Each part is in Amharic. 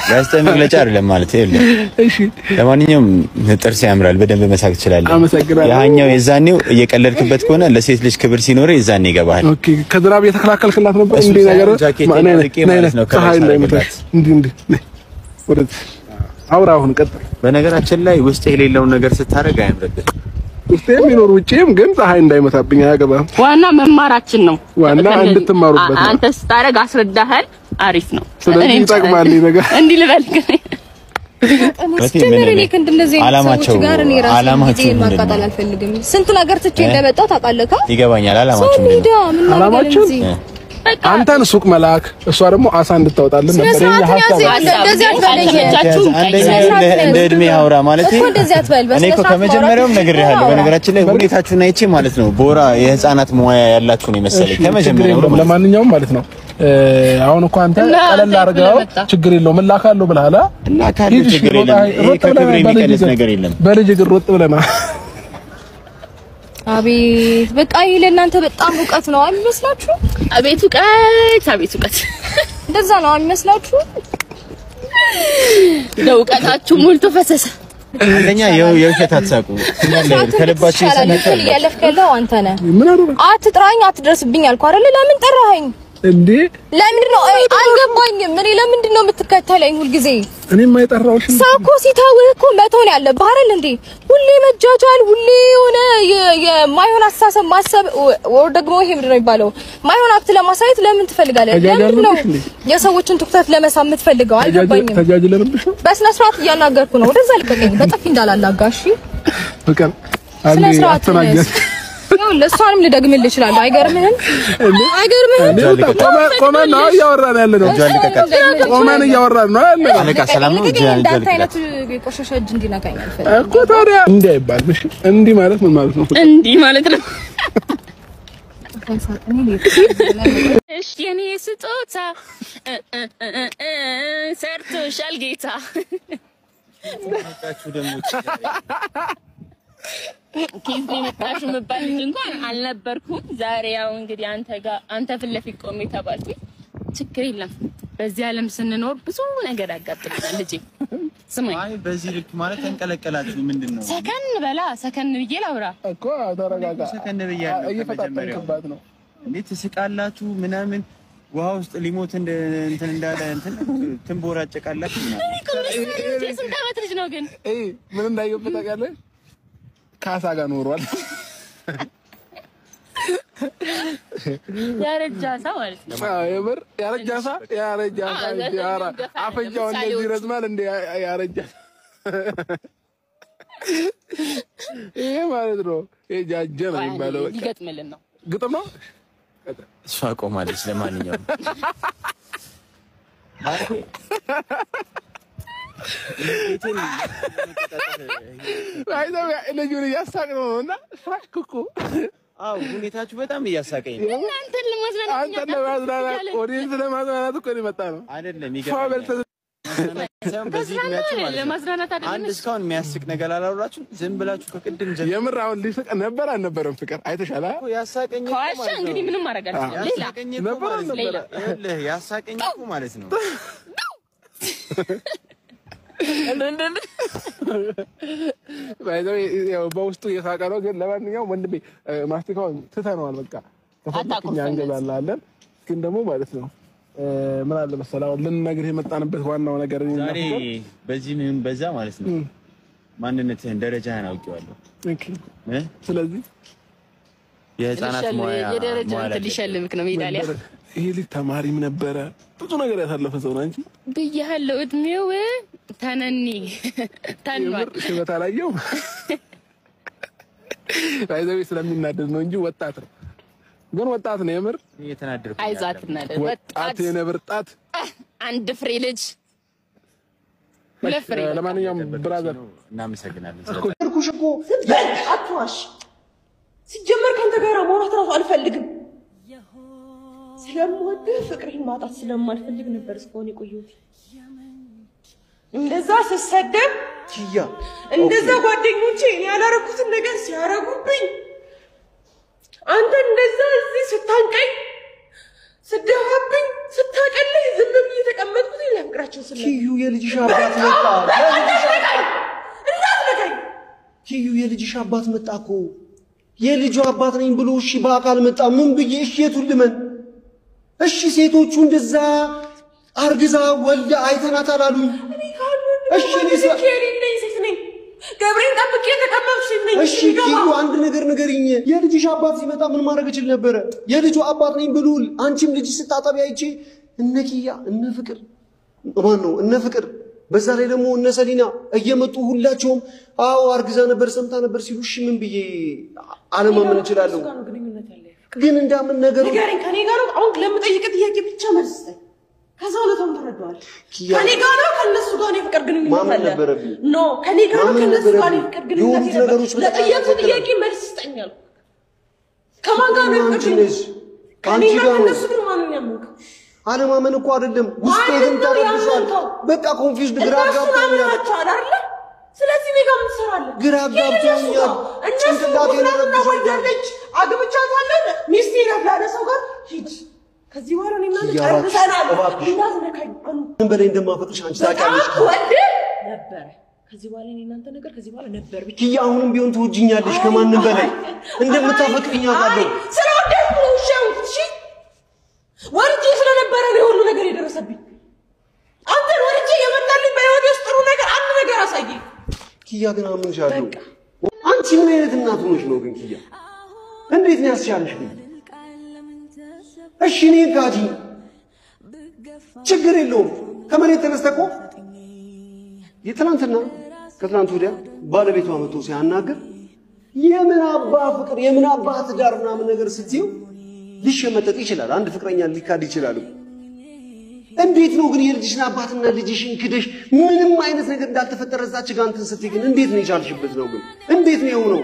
ጋዜጣዊ መግለጫ አይደለም ማለት ይሄ እሺ ለማንኛውም ጥርስ ያምራል በደንብ መሳቅ ይችላል ያኛው የዛኔው እየቀለድክበት ከሆነ ለሴት ልጅ ክብር ሲኖር የዛኔ ይገባል ኦኬ ከዝናብ የተከላከልክላት ነበር እንዴ ነገር ማለት ነው ከሃይ ላይ መጣች እንዴ ወደ አውራውን ቀጥ በነገራችን ላይ ውስጥ የሌለውን ነገር ስታረጋ ያምርብህ ውስጥ የሚኖር ውጪም ግን ፀሐይ እንዳይመታብኝ አያገባም ዋና መማራችን ነው ዋና እንድትማሩበት አንተ ስታረግ አስረዳሃል አሪፍ ነው ስለዚህ ይጠቅማል ነገር እንዲህ ልበልክ ማስተምር እኔ ከእንደዚህ ሰዎች ጋር እኔ ራሴ ማቃጠል አልፈልግም ስንት ነገር ትቼ እንደመጣው ታውቃለህ ይገባኛል አላማችሁ አንተን ሱቅ መላክ እሷ ደግሞ አሳ እንድታወጣልን ነበር የኛ ሐሳብ እንደ እድሜ አውራ ማለት እኔ እኮ ከመጀመሪያውም ነግሬሃለሁ በነገራችን ላይ ሁኔታችሁን አይቼ ማለት ነው ቦራ የህፃናት ሙያ ያላችሁ ነው መሰለኝ ከመጀመሪያው ለማንኛውም ማለት ነው አሁን እኮ አንተ ቀለል አድርገው ችግር የለውም እላካለሁ ብለሃል እላካለሁ ችግር የለም ይሄ ከክብሬ የሚቀንስ ነገር የለም በልጅ ግር ወጥ ብለና አቤት በቃ ይሄ ለእናንተ በጣም ዕውቀት ነው አይመስላችሁ አቤት ዕውቀት እንደዛ ነው አይመስላችሁ ለዕውቀታችሁ ሙልቶ ፈሰሰ አንደኛ የውሸት አትሳቁ ከልባችሁ ይሰነካል ያለፍከለው አንተ ነህ አትጥራኝ አትድረስብኝ አልኩ አይደል ለምን ጠራኸኝ እንዴ ለምን ነው አልገባኝም እኔ ለምንድን ነው የምትከተለኝ ሁሉ ጊዜ እኔ የማይጠራውሽ ሳኮ ሲታውህ እኮ መተውን ያለብህ አይደል እንዴ ሁሌ መጃጃል ሁሌ የሆነ የማይሆን አስተሳሰብ ማሰብ ወር ደግሞ ይሄ ምንድነው የሚባለው ማይሆን አክት ለማሳየት ለምን ትፈልጋለህ ለምን ነው የሰዎችን ትኩረት ለመሳብ የምትፈልገው አልገባኝም ተጃጅለንብሽ በስነ ስርዓት እያናገርኩ ነው ወደዛ ልቀቀኝ በጥፊ እንዳላላጋሽ ፍቅር አንዴ አስተናገር ያው ለሷንም ልደግምልህ ይችላል አይገርምህም ቆመን ነው እያወራን ያለ ነው ቆመን እያወራን ነው ያለ አለቃ ሰላም ነው እንዳንተ አይነት የቆሸሸ እጅ እንዲነካኝ አልፈልግም እኮ ታዲያ እንዴ አይባልሽ እንዲህ ማለት ምን ማለት ነው እንዲህ ማለት ነው እሺ የኔ ስጦታ ሰርቶሻል ጌታ ታችሁ ደሞ ኪዝ ለመጣሽ መባል እንኳን አልነበርኩም ዛሬ ያው እንግዲህ አንተ ፍለፊት ቆሜ ተባልኩኝ ችግር የለም በዚህ ዓለም ስንኖር ብዙ ነገር ያጋጥመናል ልጄ ስማኝ አይ በዚህ ልክ ማለት ተንቀለቀላችሁ ምንድነው ሰከን ብዬ ላውራ እኮ ተረጋጋ ሰከን ብያለሁ እየፈጣጠንክባት ነው እንዴት ትስቃላችሁ ምናምን ውሃ ውስጥ ሊሞት እንትን እንዳለ ትንቦራጨቃላችሁ ስንት ዓመት ልጅ ነው ግን ምን እንዳይገባ ታውቃለህ ካሳ ጋር ኖሯል ያረጃሳ ማለት ነው የምር ያረጃሳ ያራ አፈጃው እንደዚህ ረዝማል እንደ ያረጃሳ ይሄ ማለት ነው የጃጀ ነው የሚባለው ይገጥምልን ነው ግጥም ነው እሷ ቆማለች ለማንኛውም አይደለም ለጁሪ ያሳቅነውና ሳቅኩ አው ሁኔታችሁ በጣም እያሳቀኝ ነው እናንተን ለማዝናናት ኦዲየንስ ለማዝናናት እኮ ነው መጣ ነው አይደለም ይገባል በዚህ ለማዝናናት አይደለም አንድ እስካሁን የሚያስቅ ነገር አላወራችሁ ዝም ብላችሁ ከቅድም ጀምሮ የምር አሁን ሊስቅ ነበር አልነበረም ፍቅር አይተሻላ ያሳቀኝ ኳሽ እንግዲህ ምንም ማድረግ አልችልም ሌላ ነበር ያሳቀኝ እኮ ማለት ነው ያው በውስጡ እየሳቀ ነው ግን ለማንኛውም ወንድሜ ማስቲካውን ትተነዋል በቃ ተፈጥኛ እንገዛላለን ግን ደግሞ ማለት ነው ምን አለ መሰላው ልንነግርህ የመጣንበት ዋናው ነገር ዛሬ በዚህ ምን በዛ ማለት ነው ማንነትህን ደረጃህን አውቄዋለሁ ኦኬ ስለዚህ የህፃናት ሙያ የደረጃህን ሊሸልምክ ነው ሜዳሊያ ይሄ ልጅ ተማሪም ነበረ ብዙ ነገር ያሳለፈ ሰው ነው እንጂ በየሃለው እድሜው ተነኒ ታንዋል ሽበታ ላየው አይዘው ስለሚናደድ ነው እንጂ ወጣት ነው ግን ወጣት ነው የምር እየተናደርኩ አይዛትና ወጣት የነብርጣት አንድ ፍሬ ልጅ ለፍሬ ለማንኛውም ብራዘር እናመሰግናለን ስለኩሽ እኮ አትዋሽ ሲጀመር ካንተ ጋር ማውራት ራሱ አልፈልግም ስለምወድህ ፍቅርህን ማጣት ስለማልፈልግ ነበር እስካሁን የቆየሁት እንደዛ ስሰደብ ቲያ እንደዛ ጓደኞቼ እኔ ያላረኩትን ነገር ሲያረጉብኝ አንተ እንደዛ እዚህ ስታንቀኝ ስደፋብኝ ስታቀለኝ ዝም ብዬ ተቀመጥኩት ያፍቅራቸው ስለ ኪዩ የልጅሽ አባት መጣ ኪዩ የልጅሽ አባት መጣ እኮ የልጁ አባት ነኝ ብሎ እሺ በአካል መጣ ምን ብዬ እሺ የቱን ልመን እሺ ሴቶቹ እንደዛ አርግዛ ወልዳ አይተናታል አሉኝ እሺ ነኝ ሴት ነኝ ገብሬን ጠብቄ ተቀመጥሽ ነኝ እሺ ኪዩ አንድ ነገር ንገሪኝ የልጅሽ አባት ሲመጣ ምን ማድረግ እችል ነበር የልጁ አባት ነኝ ብሉል አንቺም ልጅ ስታጠቢ አይቼ እነ ኪያ እነ ፍቅር ማን ነው እነ ፍቅር በዛ ላይ ደግሞ እነ ሰሊና እየመጡ ሁላቸውም አዎ አርግዛ ነበር ሰምታ ነበር ሲሉ እሺ ምን ብዬ አለማመን እችላለሁ ግን እንዳምን ነገር ንገረኝ ከኔ ጋር ነው አሁን ለምጠይቅ ጥያቄ ብቻ መልስ ከዛው ለቶም ተረዷል ከኔ ጋር ነው ከነሱ ጋር ነው ፍቅር ግንኙነት አለ ኖ ከኔ ጋር ነው ከነሱ ጋር ነው ፍቅር ግንኙነት ለጠየቁ ጥያቄ መልስ ይስጠኛል ከማን ጋር ነው ፍቅር ግንኙነት ከኔ ጋር ከነሱ ጋር ማን ነው ያመንከው አለማመን እኮ አይደለም ውስጤ ግን ተረድቷል በቃ ኮንፊውዝድ ግራ ገብቶኛል አይደል ስለዚህ ነው ጋር ምትሰራለህ ግራ ገብቶኛል ጭንቅላቴ ነው ወልዳለች አግብቻታለሁ ሚስቴ ያላለ ሰው ጋር ሂድ ከዚህ በኋላ እኔና ጨርሰናል እንዳትነካኝ ምን በላይ እንደማፈቅርሽ አንቺ ታውቂያለሽ ወንድ ነበር ከዚህ በኋላ እኔና አንተ ነገር ከዚህ በኋላ ነበር ብቻ ኪያ አሁንም ቢሆን ትወጂኛለሽ ከማንም በላይ እንደምታፈቅሪኝ አውቃለሁ ስለወደድኩ ነው እሺ ወርጄ ስለነበረ ነው ሁሉ ነገር የደረሰብኝ አንተ ወርጄ የመጣልኝ በህይወቴ ውስጥ ጥሩ ነገር አንድ ነገር አሳየኝ ኪያ ግን አምንሻለሁ አንቺ ምን አይነት እናት ሆነሽ ነው ግን ኪያ እንዴት ነው ያስቻለሽ ግን እሺ እኔ ጋጂ ችግር የለውም ከመሬት ተነስተኮ የትናንትና ከትናንት ወዲያ ባለቤቷ መጥቶ ሲያናግር የምን አባ ፍቅር የምን አባ ትዳር ምናምን ነገር ስትይው ሊሸመጠጥ ይችላል አንድ ፍቅረኛ ሊካድ ይችላል እንዴት ነው ግን የልጅሽን አባትና ልጅሽን ክደሽ ምንም አይነት ነገር እንዳልተፈጠረ እዛች ጋር እንትን ስትይ ግን እንዴት ነው የቻልሽበት ነው ግን እንዴት ነው የሆነው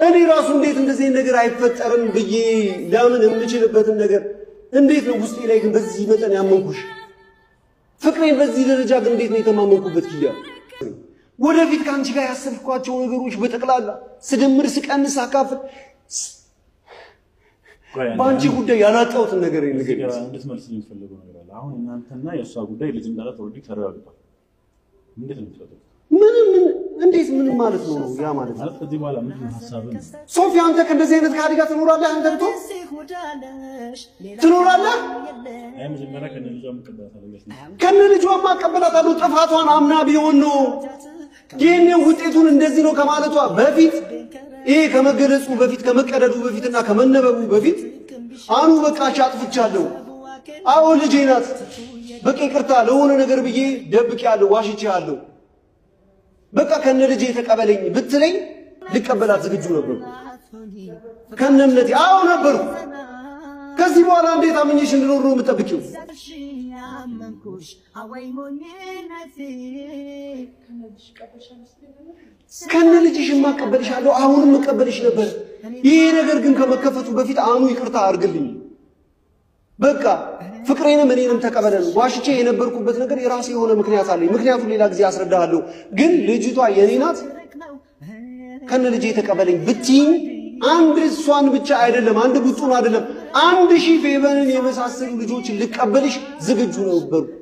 እኔ ራሱ እንዴት እንደዚህ ነገር አይፈጠርም ብዬ ለምን የምችልበትን ነገር እንዴት ነው ውስጤ ላይ ግን በዚህ መጠን ያመንኩሽ ፍቅሬን በዚህ ደረጃ ግን እንዴት ነው የተማመንኩበት ኪያ ወደፊት ካንቺ ጋር ያሰብኳቸው ነገሮች በጠቅላላ ስደምር ስቀንስ አካፍል ባንቺ ጉዳይ ያላጣውትን ነገር ይንገር እንድትመልስ የሚፈልገው ነገር አለ አሁን እናንተና የሷ ጉዳይ ልጅ እንዳላት ኦልሬዲ ተረጋግጧል እንዴት ነው የምትጠብቁት ምንም እንዴት ምን ማለት ነው ያ ማለት ማለት ከዚህ በኋላ ምን ሐሳብ ነው ሶፊያ አንተ ከእንደዚህ አይነት ካዲ ጋር ትኖራለህ አንተ ብቶ ትኖራለህ አይ መጀመሪያ ከነ ልጇ ማቀበላታለሁ ጥፋቷን አምና ቢሆን ነው ግን ውጤቱን እንደዚህ ነው ከማለቷ በፊት ይሄ ከመገለጹ በፊት ከመቀደዱ በፊትና ከመነበቡ በፊት አኑ በቃ አጥፍቻለሁ አዎ ልጄ ናት በቃ ይቅርታ ለሆነ ነገር ብዬ ደብቄያለሁ ዋሽቼያለሁ በቃ ከነ ልጄ ተቀበለኝ ብትለኝ ልቀበላት ዝግጁ ነበር ከነ እምነቴ አዎ ነበር ከዚህ በኋላ እንዴት አምኜሽ እንድኖር ነው የምጠብቂው ከነ ልጅሽ ማቀበልሻለሁ አሁንም መቀበልሽ ነበር ይሄ ነገር ግን ከመከፈቱ በፊት አኑ ይቅርታ አድርግልኝ በቃ ፍቅሬንም እኔንም ተቀበለን ዋሽቼ የነበርኩበት ነገር የራሴ የሆነ ምክንያት አለኝ ምክንያቱም ሌላ ጊዜ አስረዳሃለሁ ግን ልጅቷ የኔ ናት ከነ ልጄ ተቀበለኝ ብትይኝ አንድ እሷን ብቻ አይደለም አንድ ቡጡን አይደለም 1000 ፌበንን የመሳሰሉ ልጆችን ልቀበልሽ ዝግጁ ነበርኩ